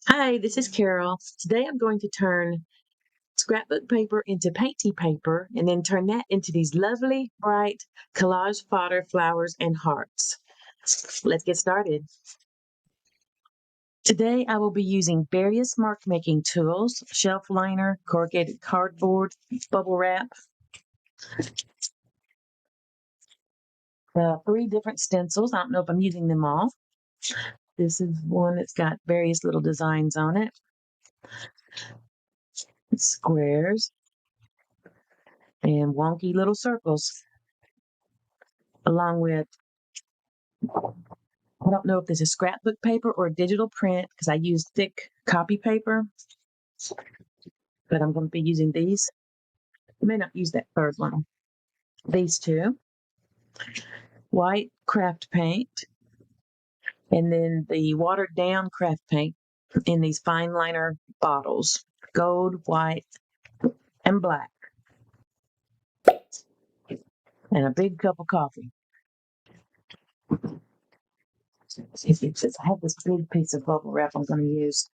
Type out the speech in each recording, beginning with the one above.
Hi, this is Carol. Today I'm going to turn scrapbook paper into painty paper and then turn that into these lovely, bright collage fodder flowers and hearts. Let's get started. Today I will be using various mark making tools, shelf liner, corrugated cardboard, bubble wrap, 3 different stencils. I don't know if I'm using them all. This is one that's got various little designs on it, squares, and wonky little circles, along with I don't know if this is scrapbook paper or digital print because I use thick copy paper, but I'm going to be using these. I may not use that third one. These two, white craft paint, and then the watered down craft paint in these fine liner bottles, gold, white, and black, and a big cup of coffee. I have this big piece of bubble wrap I'm going to use.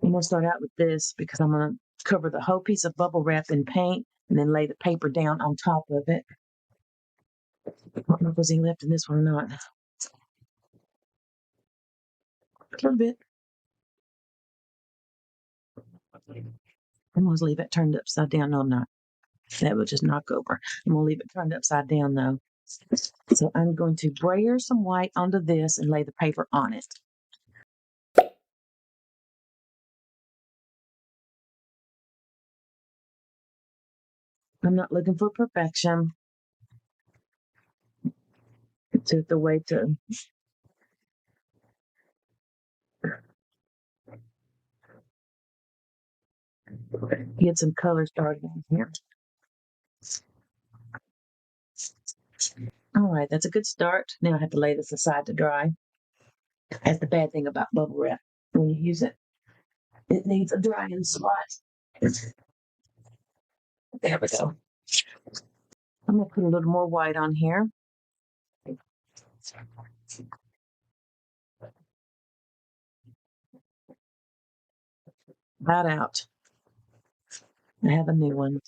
I'm going to start out with this because I'm going to cover the whole piece of bubble wrap in paint and then lay the paper down on top of it. I don't know if there's any left in this one or not. A little bit. I'm going to leave it turned upside down. No, I'm not. That will just knock over. I'm going to leave it turned upside down though. So I'm going to brayer some white onto this and lay the paper on it. I'm not looking for perfection. It's just the way to get some color started in here. All right, that's a good start. Now I have to lay this aside to dry. That's the bad thing about bubble wrap. When you use it, it needs a drying spot. There we go. I'm going to put a little more white on here. That out. I have a new one.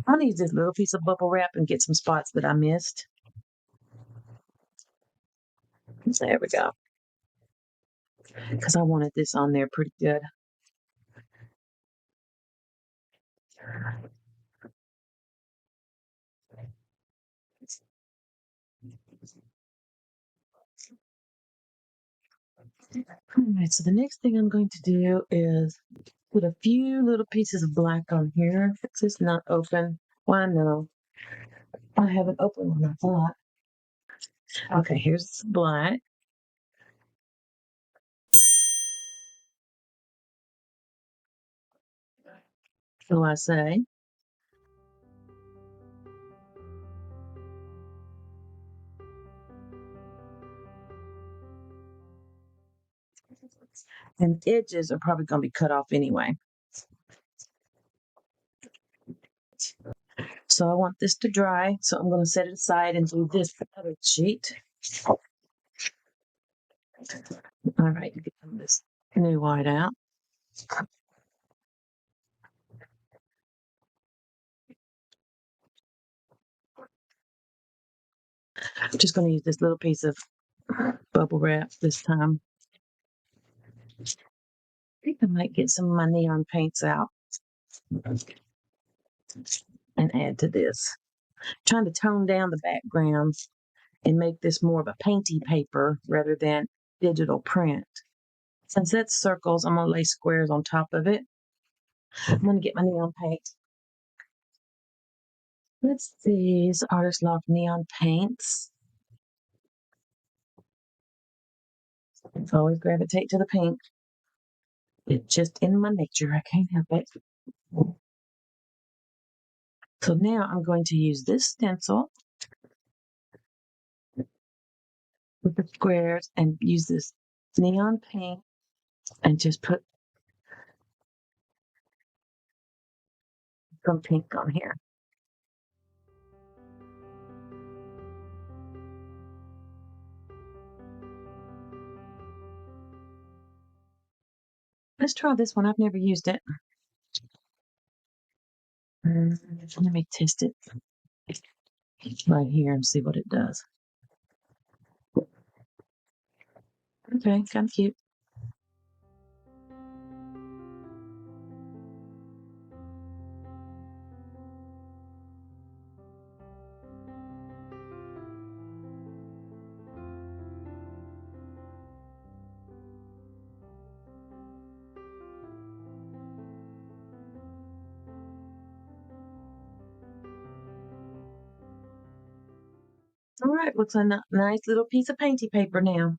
I'll use this little piece of bubble wrap and get some spots that I missed. There we go. Because I wanted this on there pretty good. All right, so the next thing I'm going to do is put a few little pieces of black on here. It's just not open. Why no? I haven't opened one, I thought. Okay, here's black. So I say. And edges are probably going to be cut off anyway. So I want this to dry, so I'm going to set it aside and do this other sheet. All right, get some of this new white out. I'm just going to use this little piece of bubble wrap this time. I think I might get some of my neon paints out and add to this. I'm trying to tone down the background and make this more of a painty paper rather than digital print. Since that's circles, I'm going to lay squares on top of it. I'm going to get my neon paint. Let's see, it's Artist Loft Neon Paints. It's always gravitate to the pink. It's just in my nature. I can't help it. So now I'm going to use this stencil with the squares and use this neon paint and just put some pink on here. Let's try this one. I've never used it. Let me test it right here and see what it does. Okay, kind of cute. All right, looks like a nice little piece of painty paper now.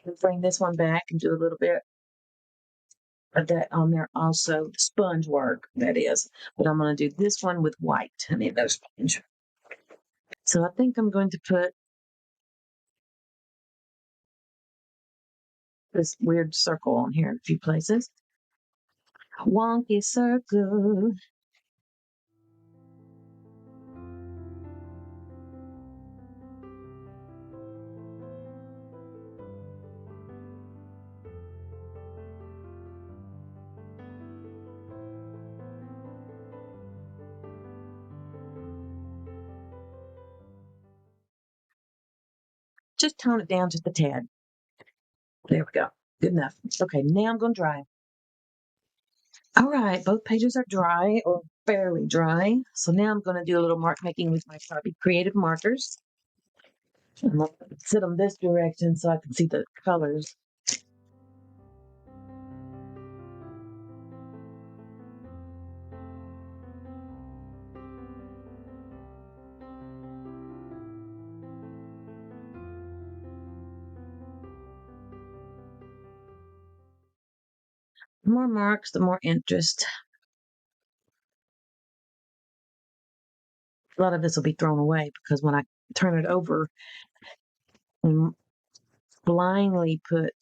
We'll bring this one back and do a little bit of that on there also. The sponge work, that is. But I'm going to do this one with white. I need those sponge. So I think I'm going to put this weird circle on here in a few places. Wonky circle. Just tone it down just a tad. There we go. Good enough. Okay, now I'm going to dry. All right, both pages are dry or fairly dry. So now I'm going to do a little mark making with my Sharpie Creative markers. I'm going to sit them this direction so I can see the colors. The more marks, the more interest. A lot of this will be thrown away because when I turn it over and blindly put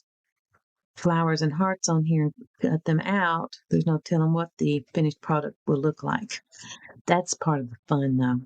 flowers and hearts on here and cut them out, there's no telling what the finished product will look like. That's part of the fun, though.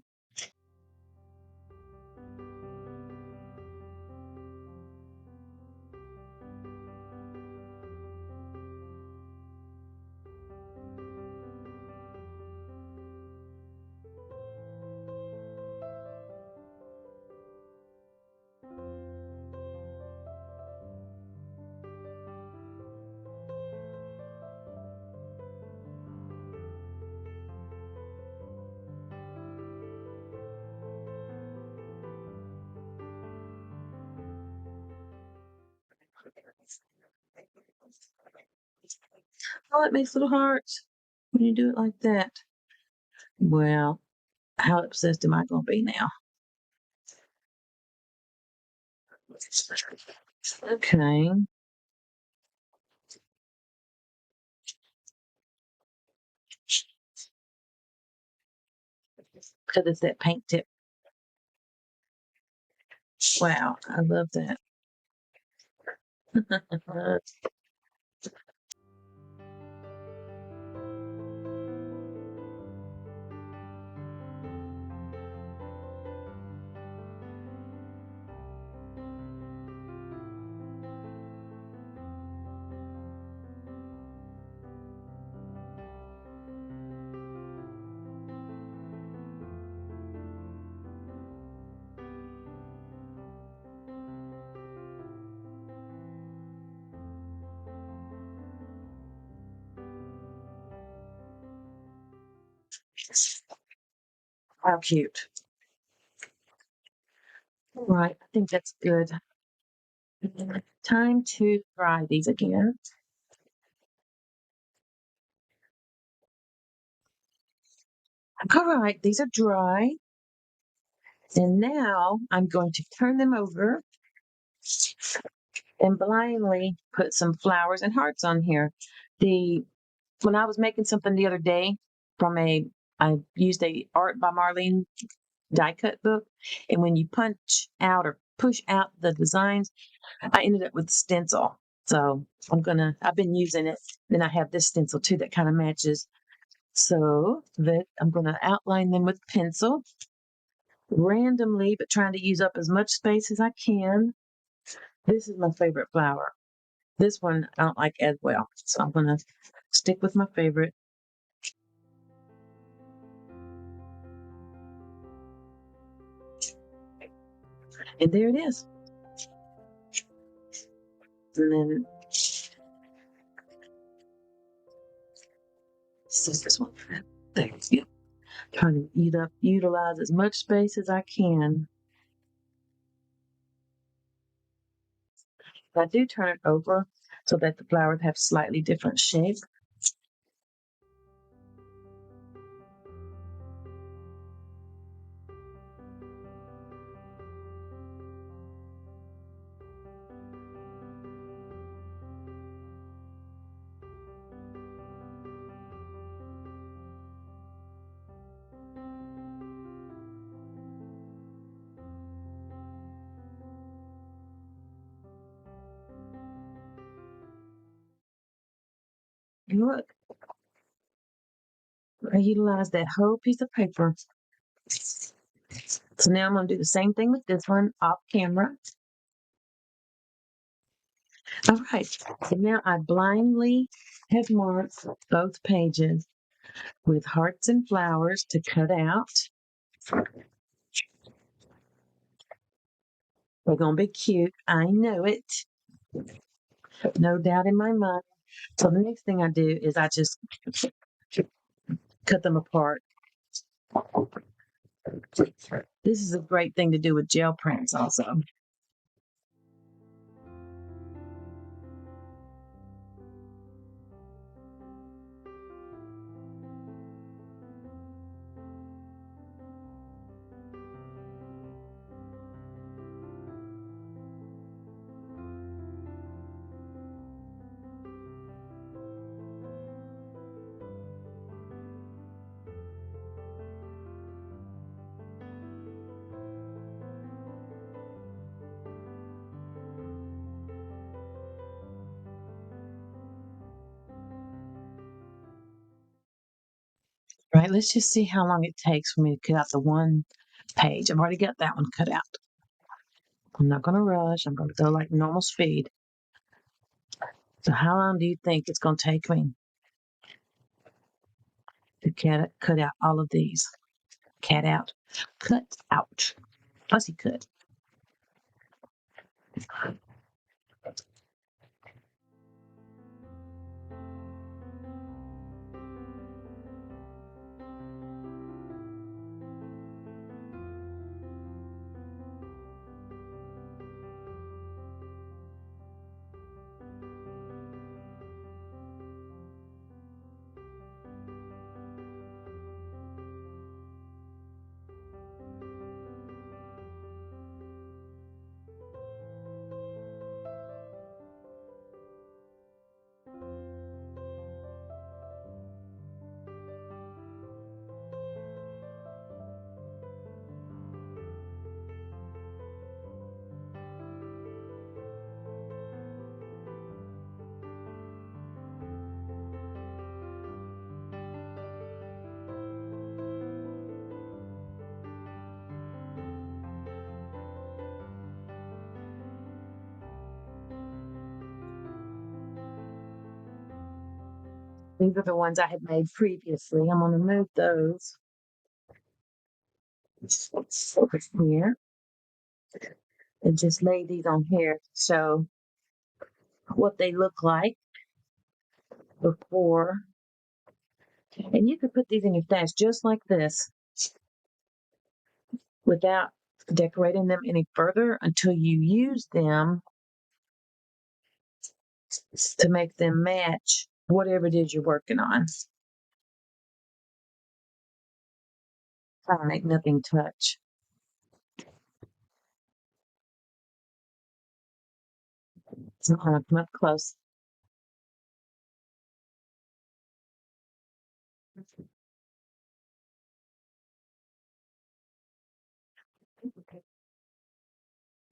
Oh, it makes little hearts when you do it like that. Well, how obsessed am I going to be now? Okay. Because it's that paint tip. Wow, I love that. How cute. All right, I think that's good. Time to dry these again. All right, these are dry. And now I'm going to turn them over and blindly put some flowers and hearts on here. When I was making something the other day I used a Art by Marlene die cut book, and when you punch out or push out the designs, I ended up with stencil. So I've been using it. Then I have this stencil too that kind of matches. So that I'm gonna outline them with pencil randomly, but trying to use up as much space as I can. This is my favorite flower. This one I don't like as well, so I'm going to stick with my favorite. And there it is. And then this one. There you go. Trying to utilize as much space as I can. I do turn it over so that the flowers have slightly different shape. And look, I utilized that whole piece of paper. So now I'm going to do the same thing with this one off camera. All right, so now I blindly have marked both pages with hearts and flowers to cut out. They're going to be cute. I know it. No doubt in my mind. So the next thing I do is I just cut them apart. This is a great thing to do with gel prints also. Right, let's just see how long it takes for me to cut out the one page. I've already got that one cut out. I'm not going to rush. I'm going to go like normal speed. So how long do you think it's going to take me to cut out all of these? Cut out. Fuzzy cut. These are the ones I had made previously. I'm going to move those over here and just lay these on here to show what they look like before. And you could put these in your stash just like this without decorating them any further until you use them to make them match whatever it is you're working on. Try to make nothing touch. So I'm going to come up close.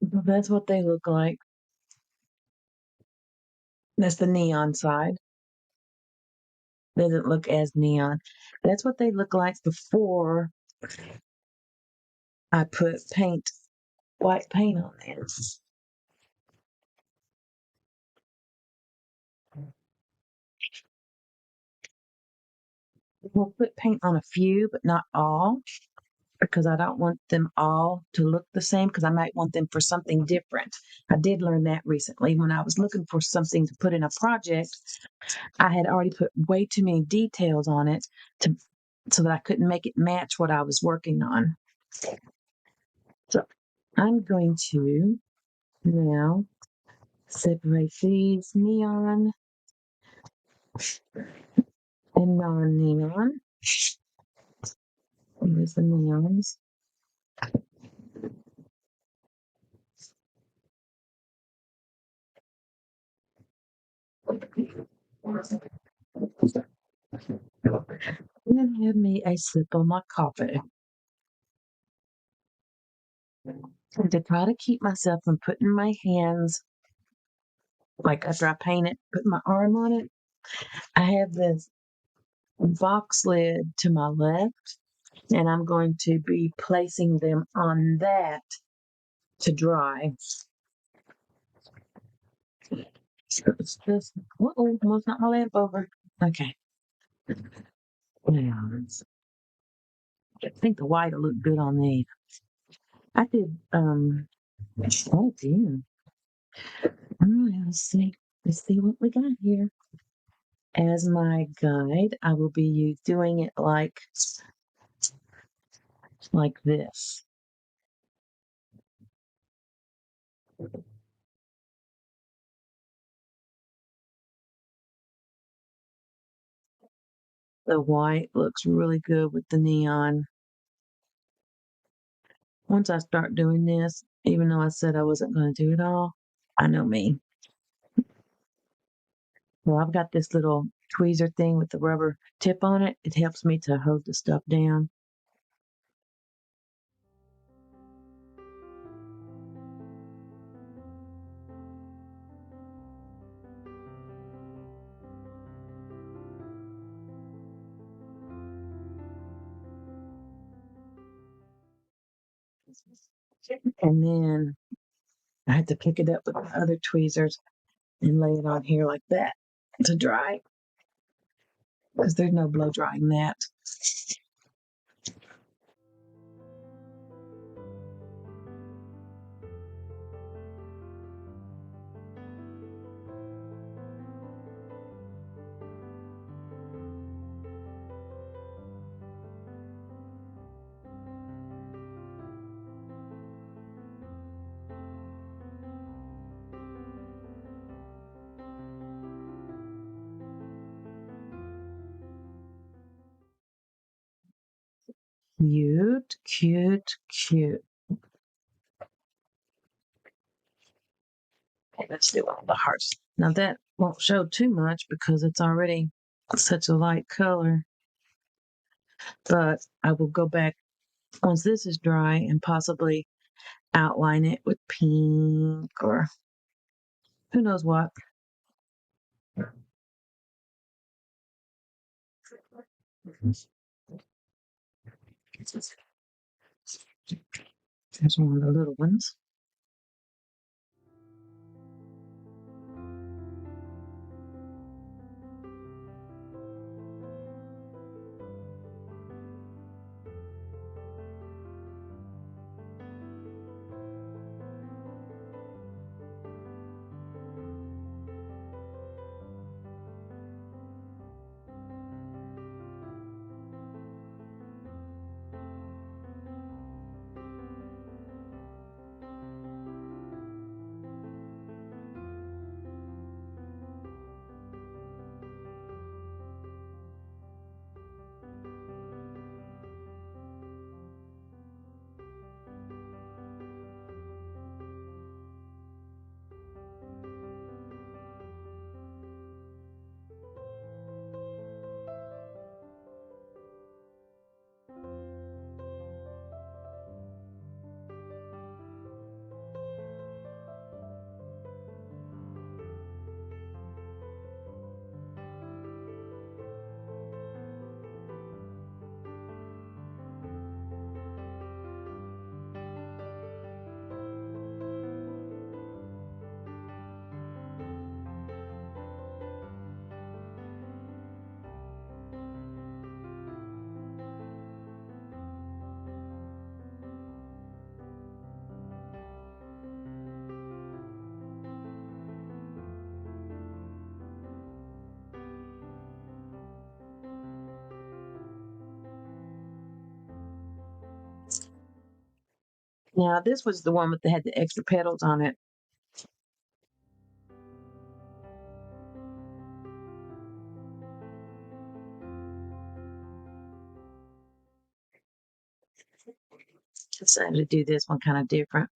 So that's what they look like. That's the neon side. Doesn't look as neon. That's what they look like before I put white paint on there. We'll put paint on a few, but not all, because I don't want them all to look the same, because I might want them for something different. I did learn that recently when I was looking for something to put in a project. I had already put way too many details on it to so that I couldn't make it match what I was working on. So I'm going to now separate these neon and non-neon. Here's the neons. And then have me a sip of my coffee. And to try to keep myself from putting my hands, like after I paint it, put my arm on it, I have this box lid to my left, and I'm going to be placing them on that to dry. It's just, almost knocked my lamp over. Okay. Now, I think the white will look good on these. I did, oh dear. All right, let's see. Let's see what we got here. As my guide, I will be doing it like this. The white looks really good with the neon. Once I start doing this, even though I said I wasn't going to do it all, I know me. Well, I've got this little tweezer thing with the rubber tip on it. It helps me to hold the stuff down. And then I had to pick it up with my other tweezers and lay it on here like that to dry, because there's no blow drying that. Cute, cute, cute. Okay, let's do all the hearts. Now that won't show too much because it's already such a light color, but I will go back once this is dry and possibly outline it with pink or who knows what. There's one of the little ones. Now, this was the one that had the extra petals on it. Decided to do this one kind of different.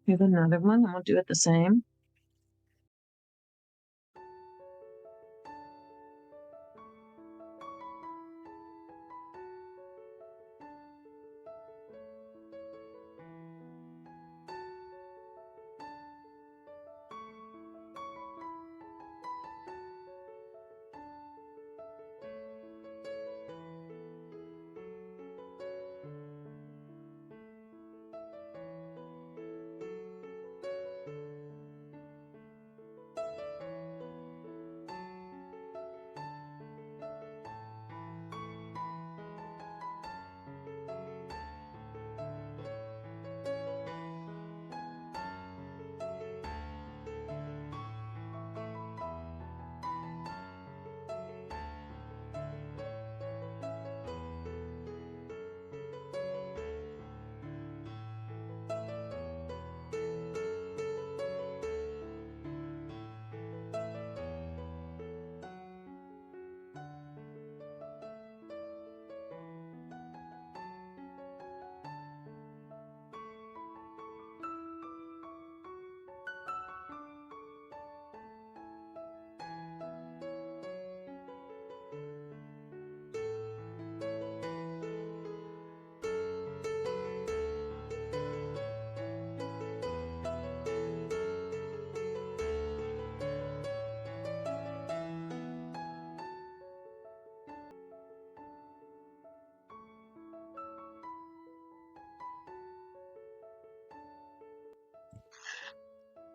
Here's another one. I'm going to do it the same.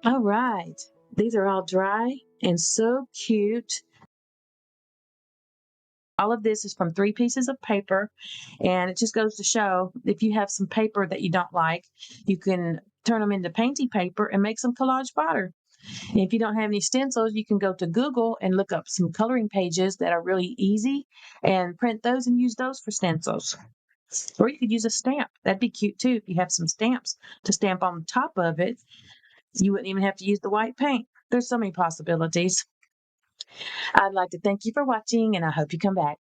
All right. These are all dry and so cute. All of this is from 3 pieces of paper, and it just goes to show if you have some paper that you don't like, you can turn them into painty paper and make some collage fodder. And if you don't have any stencils, you can go to Google and look up some coloring pages that are really easy and print those and use those for stencils. Or you could use a stamp. That'd be cute too. If you have some stamps to stamp on top of it, you wouldn't even have to use the white paint. There's so many possibilities. I'd like to thank you for watching, and I hope you come back.